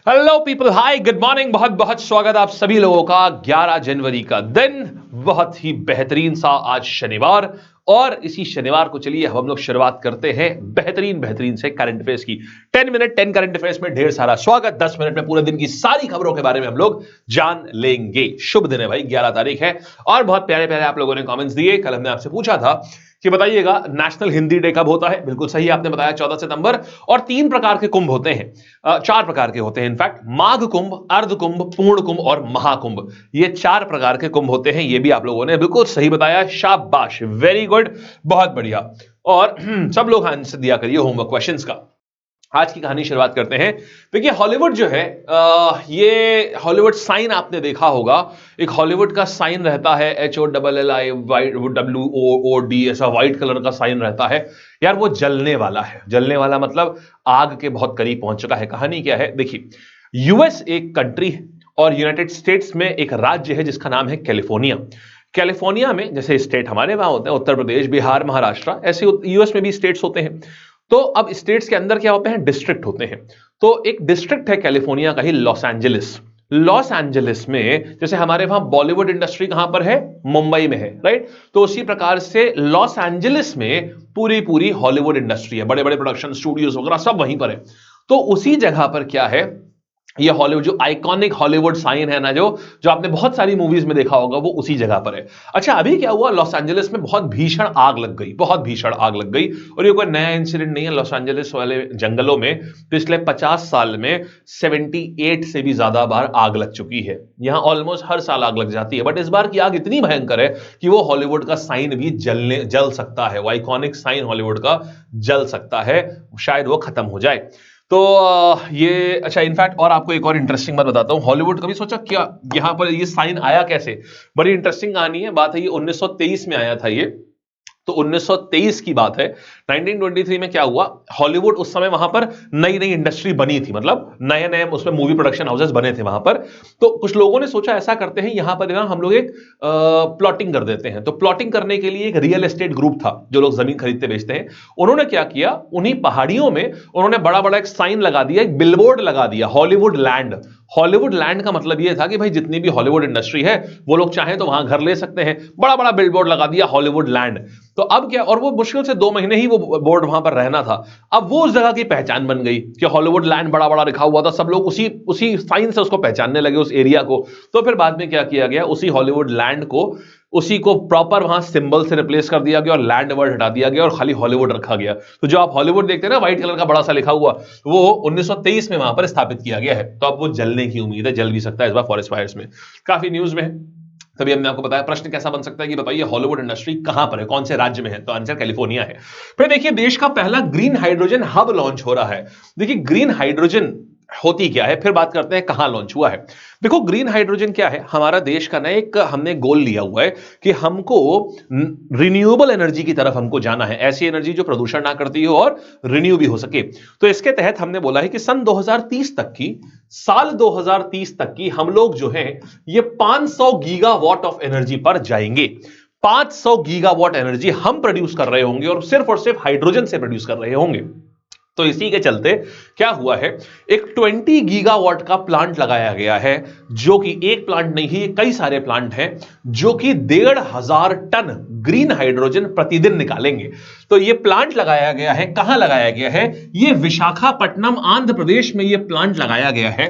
Hello people, हाय, good morning. बहुत बहुत स्वागत आप सभी लोगों का 11 जनवरी का दिन, बहुत ही बेहतरीन सा आज शनिवार। और इसी शनिवार को चलिए हम लोग शुरुआत करते हैं बेहतरीन बेहतरीन से करंट अफेयर्स की। 10 मिनट 10 करंट अफेयर्स में ढेर सारा स्वागत। 10 मिनट में पूरे दिन की सारी खबरों के बारे में हम लोग जान लेंगे। शुभ दिन है भाई, 11 तारीख है और बहुत प्यारे प्यारे आप लोगों ने कमेंट्स दिए। कल हमने आपसे पूछा था कि बताइएगा नेशनल हिंदी डे कब होता है। बिल्कुल सही आपने बताया, 14 सितंबर। और 3 प्रकार के कुंभ होते हैं, 4 प्रकार के होते हैं इनफैक्ट। माघ कुंभ, अर्ध कुंभ, पूर्ण कुंभ और महाकुंभ, ये 4 प्रकार के कुंभ होते हैं। ये भी आप लोगों ने बिल्कुल सही बताया, शाबाश, वेरी गुड, बहुत बढ़िया। और सब लोग आंसर दिया करिए होमवर्क क्वेश्चंस का। आज की कहानी शुरुआत करते हैं। देखिए हॉलीवुड जो है, ये हॉलीवुड साइन आपने देखा होगा। एक हॉलीवुड का साइन रहता है HOLLIWOOD, ऐसा व्हाइट कलर का साइन रहता है। यार वो जलने वाला है। जलने वाला मतलब आग के बहुत करीब पहुंच चुका है। कहानी क्या है देखिए, यूएस एक कंट्री है और यूनाइटेड स्टेट्स में एक राज्य है जिसका नाम है कैलिफोर्निया। कैलिफोर्निया में जैसे स्टेट हमारे वहां होते हैं, उत्तर प्रदेश, बिहार, महाराष्ट्र, ऐसे यूएस में भी स्टेट्स होते हैं। तो अब स्टेट्स के अंदर क्या होते हैं, डिस्ट्रिक्ट होते हैं। तो एक डिस्ट्रिक्ट है कैलिफोर्निया का ही, लॉस एंजलिस। लॉस एंजलिस में जैसे हमारे वहां बॉलीवुड इंडस्ट्री कहां पर है, मुंबई में है, राइट। तो उसी प्रकार से लॉस एंजलिस में पूरी पूरी हॉलीवुड इंडस्ट्री है, बड़े बड़े प्रोडक्शन स्टूडियोज वगैरह सब वहीं पर है। तो उसी जगह पर क्या है, ये हॉलीवुड जो आइकॉनिक हॉलीवुड साइन है ना, जो जो आपने बहुत सारी मूवीज में देखा होगा, वो उसी जगह पर है। अच्छा, अभी क्या हुआ, लॉस एंजलिस में बहुत भीषण आग लग गई, बहुत भीषण आग लग गई। और ये कोई नया इंसिडेंट नहीं है। लॉस एंजलिस वाले जंगलों में पिछले 50 साल में 78 से भी ज्यादा बार आग लग चुकी है। यहां ऑलमोस्ट हर साल आग लग जाती है, बट इस बार की आग इतनी भयंकर है कि वो हॉलीवुड का साइन भी जल सकता है। वो आइकॉनिक साइन हॉलीवुड का जल सकता है, शायद वो खत्म हो जाए। तो ये अच्छा, इनफैक्ट और आपको एक और इंटरेस्टिंग बात बताता हूं। हॉलीवुड कभी सोचा क्या यहां पर ये साइन आया कैसे? बड़ी इंटरेस्टिंग कहानी है, बात है ये 1923 में आया था ये। तो 1923 की बात है। 1923 में क्या हुआ, हॉलीवुड उस समय वहां पर नई नई इंडस्ट्री बनी थी, मतलब नए नए उसमें मूवी प्रोडक्शन हाउसेस बने थे वहां पर। तो कुछ लोगों ने सोचा ऐसा करते हैं यहां पर ना हम लोग एक प्लॉटिंग कर देते हैं। तो प्लॉटिंग करने के लिए एक रियल एस्टेट ग्रुप था जो लोग जमीन खरीदते बेचते हैं। उन्होंने क्या किया, उन्हीं पहाड़ियों में उन्होंने बड़ा बड़ा एक साइन लगा दिया, एक बिलबोर्ड लगा दिया, हॉलीवुड लैंड। हॉलीवुड लैंड का मतलब यह था कि भाई जितनी भी हॉलीवुड इंडस्ट्री है वो लोग चाहें तो वहां घर ले सकते हैं। बड़ा बड़ा बिलबोर्ड लगा दिया, हॉलीवुड लैंड। तो अब क्या, और वो मुश्किल से 2 महीने ही वो बोर्ड वहां पर रहना था। अब वो उस जगह की पहचान बन गई कि हॉलीवुड लैंड बड़ा बड़ा लिखा हुआ था, सब लोग उसी उसी साइन से उसको पहचानने लगे, उस एरिया को। तो फिर बाद में क्या किया गया, उसी हॉलीवुड लैंड को, उसी को प्रॉपर वहां सिंबल से रिप्लेस कर दिया गया और लैंड वर्ड हटा दिया गया और खाली हॉलीवुड रखा गया। तो जो आप हॉलीवुड देखते हैं ना, व्हाइट कलर का बड़ा सा लिखा हुआ, वो 1923 में वहां पर स्थापित किया गया है। तो अब वो जलने की उम्मीद है, जल भी सकता है इस बार फॉरेस्ट फायर्स में। काफी न्यूज में है। तभी हमने आपको बताया प्रश्न कैसा बन सकता है कि बताइए हॉलीवुड इंडस्ट्री कहां पर है, कौन से राज्य में है। तो आंसर कैलिफोर्निया है। फिर देखिए देश का पहला ग्रीन हाइड्रोजन हब लॉन्च हो रहा है। देखिए ग्रीन हाइड्रोजन होती क्या है, फिर बात करते हैं कहां लॉन्च हुआ है। देखो ग्रीन हाइड्रोजन क्या है, हमारा देश का ना एक हमने गोल लिया हुआ है कि हमको रिन्यूएबल एनर्जी की तरफ हमको जाना है, ऐसी एनर्जी जो प्रदूषण ना करती हो और रिन्यू भी हो सके। तो इसके तहत हमने बोला है कि सन 2030 तक की, साल 2030 तक की हम लोग जो है ये 500 गीगावाट ऑफ एनर्जी पर जाएंगे। 500 गीगावाट एनर्जी हम प्रोड्यूस कर रहे होंगे और सिर्फ हाइड्रोजन से प्रोड्यूस कर रहे होंगे। तो इसी के चलते क्या हुआ है, एक 20 गीगावाट का प्लांट लगाया गया है, जो कि एक प्लांट नहीं है, कई सारे प्लांट हैं जो कि 1,500 टन ग्रीन हाइड्रोजन प्रतिदिन निकालेंगे। तो यह प्लांट लगाया गया है, कहां लगाया गया है, यह विशाखापट्टनम आंध्र प्रदेश में यह प्लांट लगाया गया है।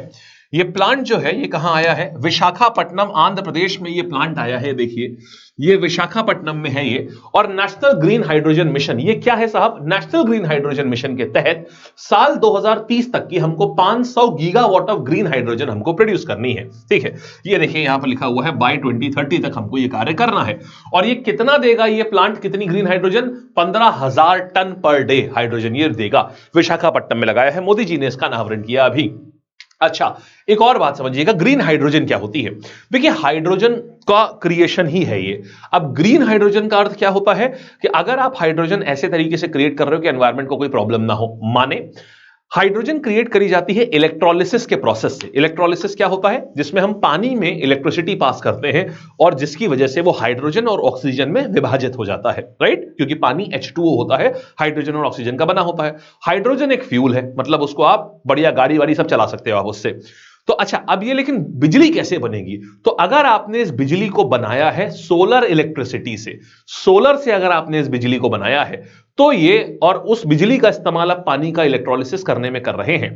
ये प्लांट जो है ये कहां आया है, विशाखापट्टनम आंध्र प्रदेश में ये प्लांट आया है। देखिए ये विशाखापट्टनम में है ये। और नेशनल ग्रीन हाइड्रोजन मिशन, ये क्या है साहब, नेशनल ग्रीन हाइड्रोजन मिशन के तहत साल 2030 तक की हमको 500 गीगावाट ऑफ ग्रीन हाइड्रोजन हमको प्रोड्यूस करनी है। ठीक है, ये देखिए यहां पर लिखा हुआ है बाय 2030 तक हमको ये कार्य करना है। और ये कितना देगा ये प्लांट, कितनी green hydrogen, 15,000 ton per day hydrogen ये देगा। विशाखापट्टनम में लगाया है, मोदी जी ने इसका अनावरण किया अभी। अच्छा, एक और बात समझिएगा, ग्रीन हाइड्रोजन क्या होती है। देखिए हाइड्रोजन का क्रिएशन ही है ये। अब ग्रीन हाइड्रोजन का अर्थ क्या होता है कि अगर आप हाइड्रोजन ऐसे तरीके से क्रिएट कर रहे हो कि एनवायरमेंट को कोई प्रॉब्लम ना हो। माने हाइड्रोजन क्रिएट करी जाती है इलेक्ट्रोलिसिस के प्रोसेस से। इलेक्ट्रोलिसिस क्या होता है? जिसमें हम पानी में इलेक्ट्रिसिटी पास करते हैं और जिसकी वजह से वो हाइड्रोजन और ऑक्सीजन में विभाजित हो जाता है, राइट? क्योंकि पानी H2O होता है, हाइड्रोजन और ऑक्सीजन का बना होता है। हाइड्रोजन एक फ्यूल है, मतलब उसको आप बढ़िया गाड़ी वाड़ी सब चला सकते हो आप उससे। तो अच्छा, अब ये लेकिन बिजली कैसे बनेगी? तो अगर आपने इस बिजली को बनाया है सोलर इलेक्ट्रिसिटी से, सोलर से अगर आपने इस बिजली को बनाया है, तो ये और उस बिजली का इस्तेमाल आप पानी का इलेक्ट्रोलिसिस करने में कर रहे हैं,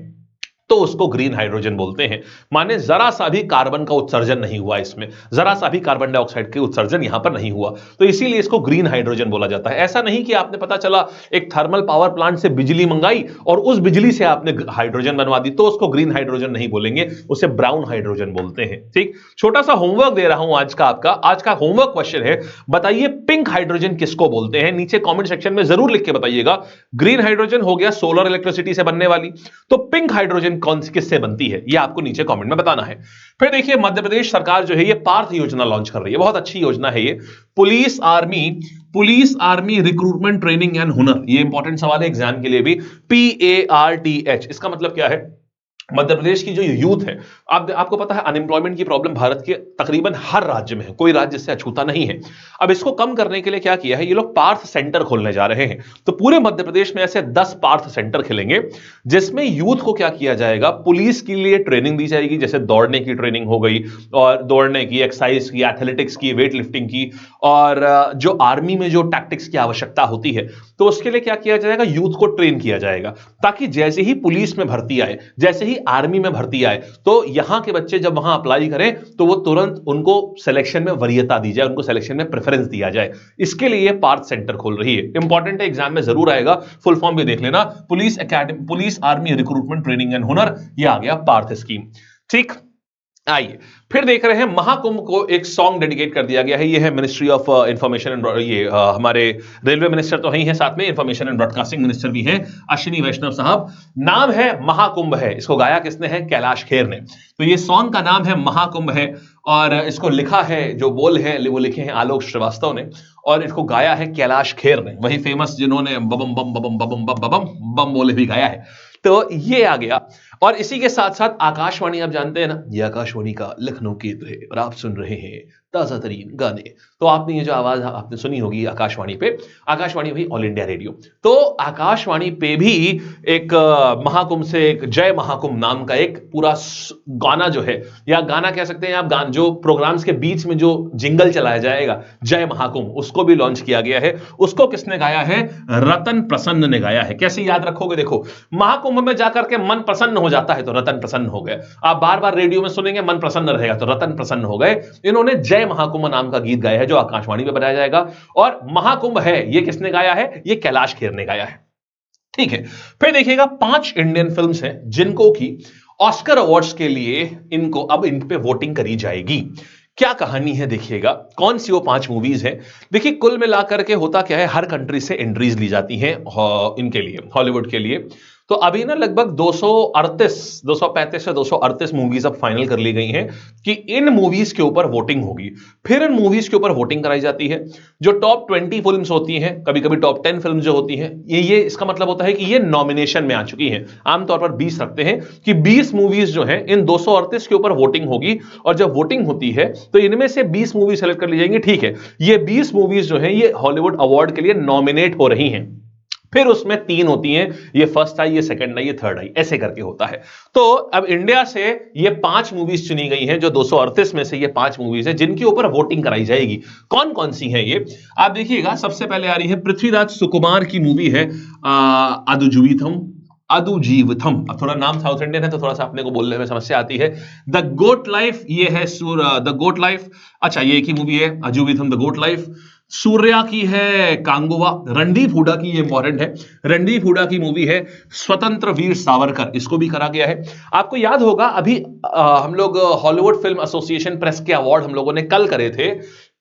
तो उसको ग्रीन हाइड्रोजन बोलते हैं। माने जरा सा भी कार्बन का उत्सर्जन नहीं हुआ इसमें, जरा सा भी कार्बन डाइऑक्साइड के उत्सर्जन यहां पर नहीं हुआ, तो इसीलिए इसको ग्रीन हाइड्रोजन बोला जाता है। ऐसा नहीं कि आपने पता चला एक थर्मल पावर प्लांट से बिजली मंगाई और उस बिजली से आपने हाइड्रोजन बनवा दी, तो उसको ग्रीन हाइड्रोजन नहीं बोलेंगे, उसे ब्राउन हाइड्रोजन बोलते हैं। ठीक, छोटा सा होमवर्क दे रहा हूं आज का। आपका आज का होमवर्क क्वेश्चन है, बताइए पिंक हाइड्रोजन किसको बोलते हैं? नीचे कमेंट सेक्शन में जरूर लिख के बताइएगा। ग्रीन हाइड्रोजन हो गया सोलर इलेक्ट्रिसिटी से बनने वाली, तो पिंक हाइड्रोजन कौन सी किससे बनती है, ये आपको नीचे कमेंट में बताना है। फिर देखिए, मध्य प्रदेश सरकार जो है ये पार्थ योजना लॉन्च कर रही है, बहुत अच्छी योजना है ये। Police army recruitment training and हुनर, ये इंपॉर्टेंट सवाल है एग्जाम के लिए भी। PARTH, इसका मतलब क्या है? मध्य प्रदेश की जो यूथ है, आपको पता है अनएम्प्लॉयमेंट की प्रॉब्लम भारत के तकरीबन हर राज्य में है, कोई राज्य इससे अछूता नहीं है। अब इसको कम करने के लिए क्या किया है, ये लोग पार्थ सेंटर खोलने जा रहे हैं। तो पूरे मध्य प्रदेश में ऐसे 10 पार्थ सेंटर खुलेंगे, जिसमें यूथ को क्या किया जाएगा, पुलिस के लिए ट्रेनिंग दी जाएगी, जैसे दौड़ने की ट्रेनिंग हो गई, और दौड़ने की, एक्सरसाइज की, एथलेटिक्स की, वेट लिफ्टिंग की, और जो आर्मी में जो टैक्टिक्स की आवश्यकता होती है, तो उसके लिए क्या किया जाएगा, यूथ को ट्रेन किया जाएगा, ताकि जैसे ही पुलिस में भर्ती आए, जैसे ही आर्मी में भर्ती आए, तो यहां के बच्चे जब वहां अप्लाई करें तो वो तुरंत उनको सिलेक्शन में वरीयता दी जाए, उनको सिलेक्शन में प्रेफरेंस दिया जाए। इसके लिए पार्थ सेंटर खोल रही है। इंपॉर्टेंट है, एग्जाम में जरूर आएगा, फुल फॉर्म भी देख लेना, police academy, police army recruitment training and हुनर, ये आ गया पार्थ स्कीम। ठीक, आइए फिर देख रहे हैं, महाकुंभ को एक सॉन्ग डेडिकेट कर दिया गया है। ये है मिनिस्ट्री ऑफ इंफॉर्मेशन एंड, ये हमारे रेलवे मिनिस्टर तो ही है, साथ में इंफॉर्मेशन एंड ब्रॉडकास्टिंग मिनिस्टर भी हैं, अश्विनी वैष्णव साहब। नाम है महाकुंभ है, इसको गाया किसने है? कैलाश खेर ने। तो ये सॉन्ग का नाम है महाकुंभ है, और इसको लिखा है, जो बोल है वो लिखे हैं आलोक श्रीवास्तव ने, और इसको गाया है कैलाश खेर ने, वही फेमस जिन्होंने बबम बम बबम बबम बम बबम बम बोले भी गाया है। तो ये आ गया, और इसी के साथ साथ आकाशवाणी, आप जानते हैं ना, ये आकाशवाणी का लखनऊ केंद्र है और आप सुन रहे हैं ताजा तरीन गाने। तो आपने ये जो आवाज आपने सुनी होगी आकाशवाणी पे, आकाशवाणी हुई ऑल इंडिया रेडियो। तो आकाशवाणी पे भी एक महाकुंभ से, एक जय महाकुंभ नाम का एक पूरा गाना जो है, या गाना कह सकते हैं आप, जो प्रोग्राम्स के बीच में जो जिंगल चलाया जाएगा, जय महाकुंभ, उसको भी लॉन्च किया गया है। उसको किसने गाया है? रतन प्रसन्न ने गाया है। कैसे याद रखोगे? देखो, महाकुंभ में जाकर के मन प्रसन्न हो जाता है तो रतन प्रसन्न हो गए, आप बार बार रेडियो में सुनेंगे मन प्रसन्न रहेगा तो रतन प्रसन्न हो गए। इन्होंने जय महाकुंभ नाम का गीत गाया है, जो आकाशवाणी में बनाया जाएगा। और महाकुंभ है, ये किसने गाया है? ये कैलाश खेर ने गाया है। ठीक है, फिर देखिएगा 5 इंडियन फिल्म्स हैं जिनको की ऑस्कर अवार्ड्स के लिए इनको अब इन पे वोटिंग करी जाएगी। क्या कहानी है देखिएगा, कौन सी वो 5 मूवीज है। देखिए, कुल मिलाकर के होता क्या है, हर कंट्री से एंट्रीज ली जाती हैं इनके लिए, हॉलीवुड के लिए। तो अभी ना लगभग 235 से 238 मूवीज अब फाइनल कर ली गई हैं कि इन मूवीज के ऊपर वोटिंग होगी। फिर इन मूवीज के ऊपर वोटिंग कराई जाती है। जो टॉप 20 फिल्म्स होती हैं, कभी कभी टॉप 10 फिल्म जो होती हैं, ये इसका मतलब होता है कि ये नॉमिनेशन में आ चुकी हैं। आमतौर पर 20 रखते हैं कि 20 मूवीज जो हैं इन 238 के ऊपर वोटिंग होगी, और जब वोटिंग होती है तो इनमें से 20 मूवी सेलेक्ट कर ली जाएंगी। ठीक है, ये 20 मूवीज जो हैं ये हॉलीवुड अवार्ड के लिए नॉमिनेट हो रही हैं। फिर उसमें 3 होती हैं, ये फर्स्ट आई, ये सेकंड आई, ये थर्ड आई, ऐसे करके होता है। तो अब इंडिया से ये 5 मूवीज चुनी गई हैं, जो 238 में से ये 5 मूवीज हैं जिनके ऊपर वोटिंग कराई जाएगी। कौन कौन सी हैं ये आप देखिएगा। सबसे पहले आ रही है पृथ्वीराज सुकुमार की मूवी है अदुजुविथम। अब थोड़ा नाम साउथ इंडियन है तो थोड़ा सा अपने को बोलने में समस्या आती है। द गोट लाइफ, ये है द गोट लाइफ। अच्छा, ये एक ही मूवी है, अजुविथम द गोट लाइफ। सूर्या की है कांगोवा। रणदीप हुडा की, ये इंपॉर्टेंट है, रणदीप हुडा की मूवी है स्वतंत्र वीर सावरकर, इसको भी करा गया है। आपको याद होगा अभी हम लोग हॉलीवुड फिल्म एसोसिएशन प्रेस के अवार्ड हम लोगों ने कल करे थे।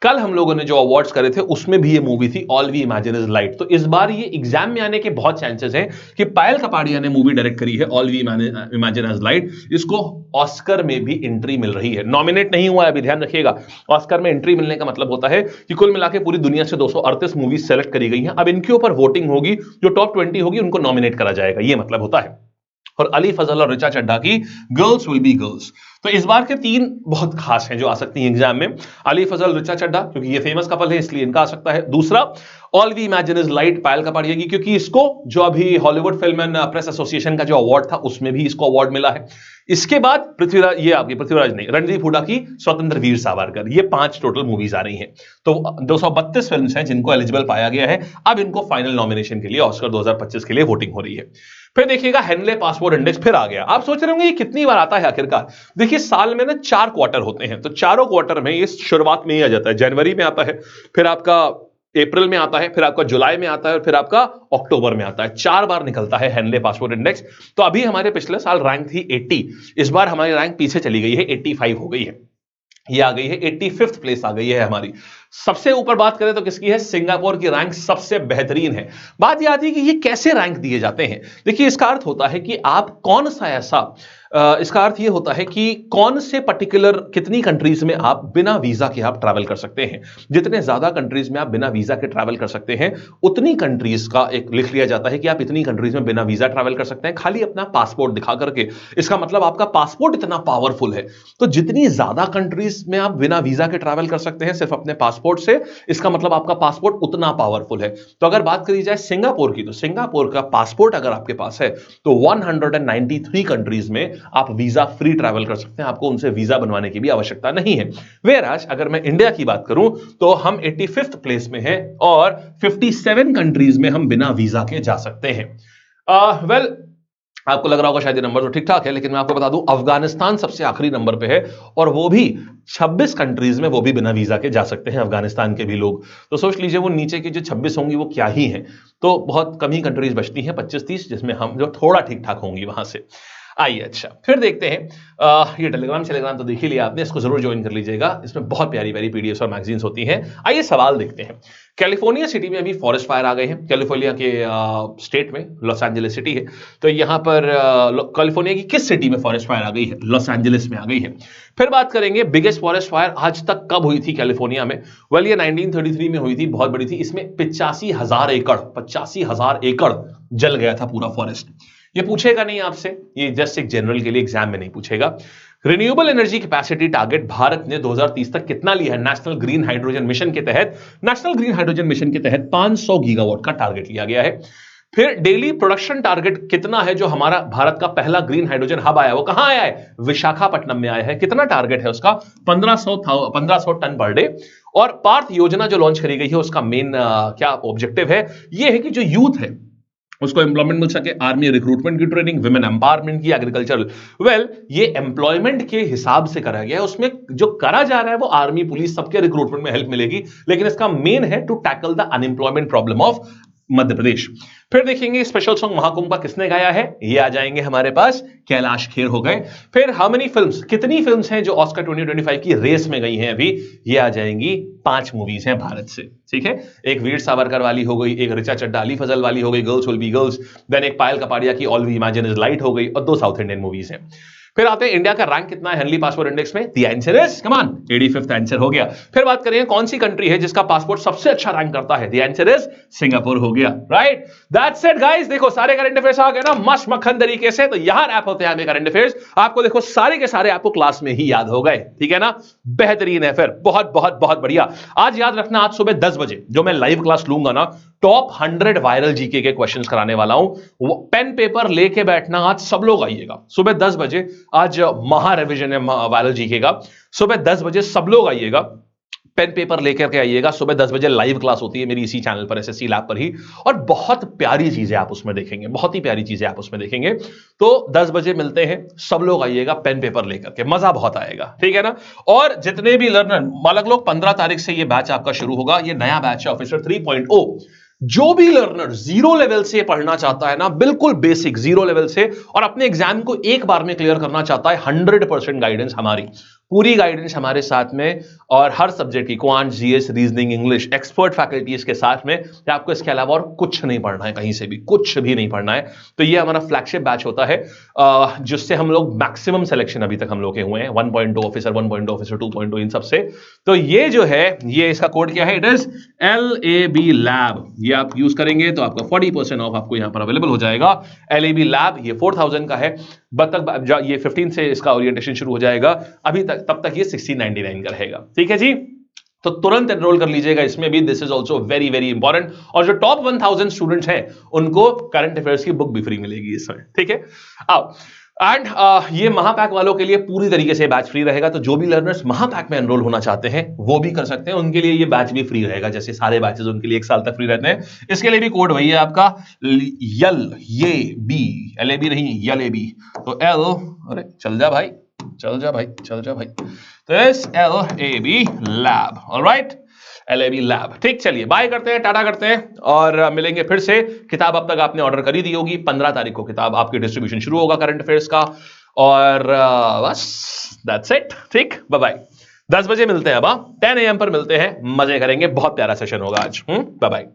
कल हम लोगों ने जो अवार्ड्स करे थे उसमें भी ये मूवी थी all we imagine is light. तो इस बार ये एग्जाम में आने के बहुत चांसेस हैं कि पायल कपाड़िया ने मूवी डायरेक्ट करी है all we imagine is light, इसको ऑस्कर में भी एंट्री मिल रही है। नॉमिनेट नहीं हुआ है, अभी ध्यान रखिएगा। ऑस्कर में एंट्री मिलने का मतलब होता है कि कुल मिला के पूरी दुनिया से 238 मूवीज सेलेक्ट करी गई हैं। अब इनके ऊपर वोटिंग होगी, जो टॉप 20 होगी उनको नॉमिनेट करा जाएगा, ये मतलब होता है। और अली फजल और ऋचा चड्ढा की गर्ल्स विल बी गर्ल्स। तो इस बार के 3 बहुत खास हैं जो आ सकती हैं एग्जाम में। अली फजल, ऋचा चड्ढा, क्योंकि ये फेमस कपल है इसलिए इनका आ सकता है। दूसरा, all we imagine is light, Payal Kapadia की, क्योंकि इसको जो अभी Hollywood film and press association का जो अवार्ड था उसमें भी इसको अवार्ड मिला है। इसके बाद पृथ्वीराज, ये आपकी पृथ्वीराज नहीं, रणदीप हुड्डा की स्वतंत्र वीर सावरकर। ये 5 टोटल मूवीज आ रही हैं। तो 232 फिल्म्स हैं जिनको एलिजिबल पाया गया है। अब इनको फाइनल नॉमिनेशन के लिए ऑस्कर 2025 के लिए वोटिंग हो रही है। फिर देखिएगा हेनले पासपोर्ट इंडेक्स फिर आ गया। आप सोच रहे होंगे ये कितनी बार आता है आखिरकार। देखिए साल में ना 4 क्वार्टर होते हैं, तो चारों क्वार्टर में ये शुरुआत में ही आ जाता है। जनवरी में आता है, फिर आपका अप्रैल में आता है, फिर आपका जुलाई में आता है और फिर आपका अक्टूबर में आता है। 4 बार निकलता है हेनले पासपोर्ट इंडेक्स। तो अभी हमारे पिछले साल रैंक थी 80, इस बार हमारी रैंक पीछे चली गई है, 85 हो गई है। ये आ गई है 85th प्लेस आ गई है हमारी। सबसे ऊपर बात करें तो किसकी है, सिंगापुर की रैंक सबसे बेहतरीन है। बात यह आती है कि ये कैसे रैंक दिए जाते हैं। देखिए इसका अर्थ होता है कि आप कौन सा ऐसा इसका अर्थ यह होता है कि कौन से पर्टिकुलर कितनी कंट्रीज में आप बिना वीजा के आप ट्रैवल कर सकते हैं। जितने ज्यादा कंट्रीज में आप बिना वीजा के ट्रैवल कर सकते हैं उतनी कंट्रीज का एक लिख लिया जाता है कि आप इतनी कंट्रीज में बिना वीजा ट्रैवल कर सकते हैं खाली अपना पासपोर्ट दिखा करके। इसका मतलब आपका पासपोर्ट इतना पावरफुल है। तो जितनी ज्यादा कंट्रीज में आप बिना वीजा के ट्रैवल कर सकते हैं सिर्फ अपने पासपोर्ट से, इसका मतलब आपका पासपोर्ट उतना पावरफुल है। तो अगर बात करी जाए सिंगापुर की, तो सिंगापुर का पासपोर्ट अगर आपके पास है तो 193 कंट्रीज में आप वीजा फ्री ट्रैवल कर सकते हैं, आपको उनसे वीजा बनवाने की भी आवश्यकता नहीं है। वेयरएज अगर मैं इंडिया की बात करूं तो हम 85th प्लेस में हैं और 57 कंट्रीज में हम बिना वीजा के जा सकते हैं। वेल आपको लग रहा होगा शायद ये नंबर तो ठीक ठाक है, लेकिन मैं आपको बता दूं अफगानिस्तान सबसे आखिरी नंबर पे है और वो भी 26 कंट्रीज में वो भी बिना वीजा के जा सकते हैं अफगानिस्तान के भी लोग। तो सोच लीजिए वो नीचे की जो 26 होंगी वो क्या ही हैं। तो बहुत कम ही कंट्रीज बचती हैं 25-30 जिसमें हम जो थोड़ा ठीक ठाक होंगी वहां से। आइए अच्छा फिर देखते हैं ये टेलीग्राम तो देख ही लिया आपने, इसको जरूर ज्वाइन कर लीजिएगा, इसमें बहुत प्यारी प्यारी पीडीएफ और मैगजीन्स होती हैं। आइए सवाल देखते हैं। कैलिफोर्निया सिटी में अभी फॉरेस्ट फायर आ गए हैं। कैलिफोर्निया के स्टेट में लॉस एंजलिस सिटी है, तो यहां पर कैलिफोर्निया की किस सिटी में फॉरेस्ट फायर आ गई है, लॉस एंजलिस में आ गई है। फिर बात करेंगे बिगेस्ट फॉरेस्ट फायर आज तक कब हुई थी कैलिफोर्निया में। वेल ये 1933 में हुई थी, बहुत बड़ी थी। इसमें 85,000 एकड़ जल गया था पूरा फॉरेस्ट। ये पूछेगा नहीं आपसे, ये जस्ट एक जनरल के लिए एग्जाम में नहीं पूछेगा। Renewable energy capacity target Bharat ने 2030 तक कितना लिया है नेशनल ग्रीन हाइड्रोजन मिशन के तहत। नेशनल ग्रीन हाइड्रोजन मिशन के तहत 500 गीगावाट का टारगेट लिया गया है। फिर डेली प्रोडक्शन टारगेट कितना है, जो हमारा भारत का पहला ग्रीन हाइड्रोजन हब आया वो कहां आया है, विशाखापट्टनम में आया है। कितना टारगेट है उसका, 1500 टन पर डे। और पार्थ योजना जो लॉन्च करी गई है उसका मेन क्या ऑब्जेक्टिव है, ये है कि जो यूथ है उसको एम्प्लॉयमेंट मिल सके, आर्मी रिक्रूटमेंट की ट्रेनिंग, विमेन एम्पावरमेंट की, एग्रीकल्चरल। वेल ये एम्प्लॉयमेंट के हिसाब से करा गया है, उसमें जो करा जा रहा है वो आर्मी पुलिस सबके रिक्रूटमेंट में हेल्प मिलेगी, लेकिन इसका मेन है to tackle the unemployment problem of Madhya Pradesh. फिर देखेंगे स्पेशल सॉन्ग महाकुंभ का किसने गाया है, ये आ जाएंगे हमारे पास, कैलाश खेर हो गए। फिर हाउ मेनी फिल्म्स, कितनी फिल्म्स हैं जो ऑस्कर 2025 की रेस में गई हैं अभी, ये आ जाएंगी 5 मूवीज हैं भारत से। ठीक है, एक वीर सावरकर वाली हो गई, एक ऋचा चड्ढा अली फजल वाली हो गई girls will be girls, then एक पायल कपाड़िया की all we imagine is light हो गई, और 2 साउथ इंडियन मूवीज हैं। फिर आते हैं इंडिया का रैंक कितना है हेनली पासपोर्ट इंडेक्स में, the answer is come on 85th answer हो गया। फिर बात करेंगे कौन सी कंट्री है जिसका पासपोर्ट सबसे अच्छा रैंक करता है, द आंसर इज सिंगापुर हो गया। Right, that's it guys. देखो सारे करंट अफेयर्स आ गए ना मस्त मक्खन तरीके से। तो यहां रैप होते हैं हमें करंट अफेयर्स, आपको देखो सारे के सारे आपको क्लास में ही याद हो गए, ठीक है ना, बेहतरीन है। फिर बहुत बहुत बहुत बढ़िया। आज याद रखना, आज सुबह 10 बजे जो मैं लाइव क्लास लूंगा ना, टॉप 100 वायरल जीके के क्वेश्चंस कराने वाला हूं। पेन पेपर लेके बैठना, आज सब लोग आइएगा सुबह 10 बजे। आज महा रिवीजन है वायरल जीके का, सुबह 10 बजे सब लोग आइएगा, पेन पेपर लेकर के आइएगा। सुबह 10 बजे लाइव क्लास होती है मेरी इसी चैनल पर, एसएससी लैब पर ही, और बहुत प्यारी चीजें आप उसमें देखेंगे, बहुत ही प्यारी चीजें आप उसमें देखेंगे। तो 10 बजे मिलते हैं, सब लोग आइएगा पेन पेपर लेकर के, मजा बहुत आएगा, ठीक है ना। और जितने भी लर्नर, मालक लोग 15 तारीख से ये बैच आपका शुरू होगा, ये नया बैच है ऑफिसर 3.0। जो भी लर्नर जीरो लेवल से पढ़ना चाहता है ना, बिल्कुल बेसिक जीरो लेवल से, और अपने एग्जाम को एक बार में क्लियर करना चाहता है, 100% गाइडेंस हमारी, पूरी गाइडेंस हमारे साथ में, और हर सब्जेक्ट की quant, GS, reasoning, English, expert faculties के साथ में। आपको इसके अलावा और कुछ नहीं पढ़ना है, कहीं से भी कुछ भी नहीं पढ़ना है। तो ये हमारा फ्लैगशिप बैच होता है, जिससे हम लोग मैक्सिमम सिलेक्शन अभी तक हम लोग के हुए हैं, 1.2 ऑफिसर, 1.2 ऑफिसर, 2.2 इन सबसे। तो ये जो है, ये इसका कोड क्या है, इट इज LAB लैब। ये आप यूज करेंगे तो आपका 40% ऑफ आपको यहां पर अवेलेबल हो जाएगा। LAB लैब ये 4000 का है, ये 15 से इसका ओरिएंटेशन शुरू हो जाएगा, अभी तक तब तक ये 1699 का रहेगा। ठीक है जी, तो तुरंत एनरोल कर लीजिएगा इसमें भी, this is also very very important. और जो टॉप 1000 स्टूडेंट्स हैं उनको करंट अफेयर्स की बुक भी फ्री मिलेगी इसमें। ठीक है, आओ। एंड ये महापैक वालों के लिए पूरी तरीके से बैच फ्री रहेगा, तो जो भी लर्नर्स महापैक में एनरोल होना चाहते हैं वो भी कर सकते हैं, उनके लिए ये बैच भी फ्री रहेगा, जैसे सारे बैचेस उनके लिए 1 साल तक फ्री रहते हैं। इसके लिए भी कोड वही है आपका, LAB नहीं, LAB। तो एल, अरे चल जा भाई, चल जा भाई, चल जा भाई, तो LAB lab. Alright, LAB lab. ठीक, चलिए बाय करते हैं, टाटा करते हैं, और मिलेंगे फिर से। किताब अब तक आपने ऑर्डर करी दी होगी, 15 तारीख को किताब आपकी डिस्ट्रीब्यूशन शुरू होगा करंट अफेयर्स का, और बस दैट्स इट। ठीक, बाय बाय। 10 बजे मिलते हैं, अब 10 AM पर मिलते हैं, मजे करेंगे, बहुत प्यारा सेशन होगा आज। Bye bye.